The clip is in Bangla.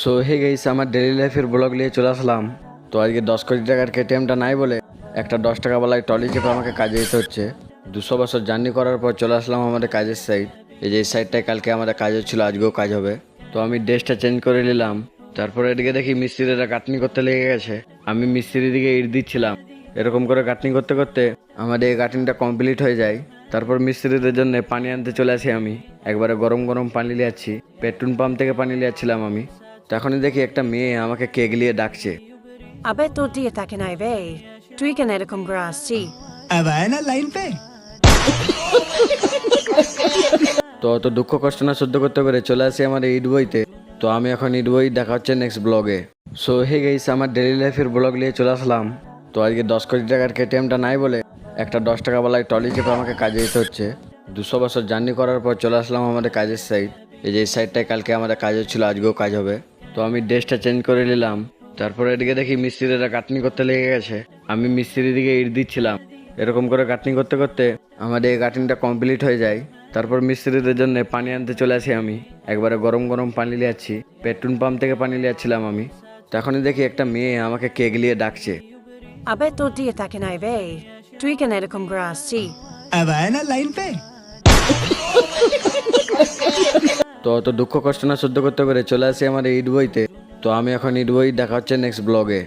সো হে গাইস, আমার ডেলি লাইফের ব্লগ নিয়ে চলে আসলাম। তো আজকে 10 কোটি টাকার কেটিএমটা নাই বলে একটা 10 টাকাওয়ালায় ট্রলি চেপে আমাকে কাজে যেতে হচ্ছে। 200 বছর জার্নি করার পর চলে আসলাম আমাদের কাজের সাইড। এই যে সাইডটায় কালকে আমাদের কাজ হচ্ছিল, আজকেও কাজ হবে। তো আমি ড্রেসটা চেঞ্জ করে নিলাম। তারপরে এদিকে দেখি মিস্ত্রিরা গাঁথনি করতে লেগে গেছে। আমি মিস্ত্রির দিকে ইট দিচ্ছিলাম। এরকম করে গাঁথনি করতে করতে আমাদের এই গাঁথনিটা কমপ্লিট হয়ে যায়। তারপর মিস্ত্রিদের জন্য পানি আনতে চলে আসি আমি। একবারে গরম গরম পানি নিয়ে যাচ্ছি, পেট্রোল পাম্প থেকে পানি নিয়ে যাচ্ছিলাম আমি। তখনই দেখি একটা মেয়ে আমাকে কেক নিয়ে ডাকছে। আবে তোর দিয়ে তাকে নাই বে, তুই কেন এরকম করে আসছি? अब आया ना लाइन पे। তো অত দুঃখ কষ্ট না সহ্য করতে পেরে চলে আসি আমার ইট বইতে। তো আমি এখন ইট বই দেখা হচ্ছে নেক্সট ব্লগে। সো হে গাইস, আমার ডেলি লাইফের ব্লগ নিয়ে চলে আসলাম। তো আজকে 10 কোটি টাকার কেটিএমটা নাই বলে একটা 10 টাকাওয়ালায় ট্রলি চেপে আমাকে কাজে যেতে হচ্ছে। 200 বছর জার্নি করার পর চলে আসলাম আমাদের কাজের সাইড। এই যে সাইডটায় কালকে আমাদের কাজ হচ্ছিল, আজকেও কাজ হবে। তো আমি ড্রেসটা চেঞ্জ করে নিলাম। তারপরে এদিকে দেখি মিস্ত্রিরা গাঁথনি করতে লেগে গেছে। আমি মিস্ত্রির দিকে ইট দিচ্ছিলাম। এরকম করে গাঁথনি করতে করতে আমাদের এই গাঁথনিটা কমপ্লিট হয়ে যায়। তারপর মিস্ত্রিদের জন্য পানি আনতে চলে আসি আমি। একবারে গরম গরম পানি নিয়ে যাচ্ছি, পেট্রোল পাম্প থেকে পানি নিয়ে যাচ্ছিলাম আমি। তখনই দেখি একটা মেয়ে আমাকে কেক নিয়ে ডাকছে। আবে তোর দিয়ে তাকে নাই বে, তুই কেন এরকম করে আসছি? अब आया ना लाइन पे। তো অত দুঃখ কষ্ট না সহ্য করতে পেরে চলে আসি আমার ইট বইতে। তো আমি এখন ইট বই দেখা হচ্ছে নেক্সট ব্লগে।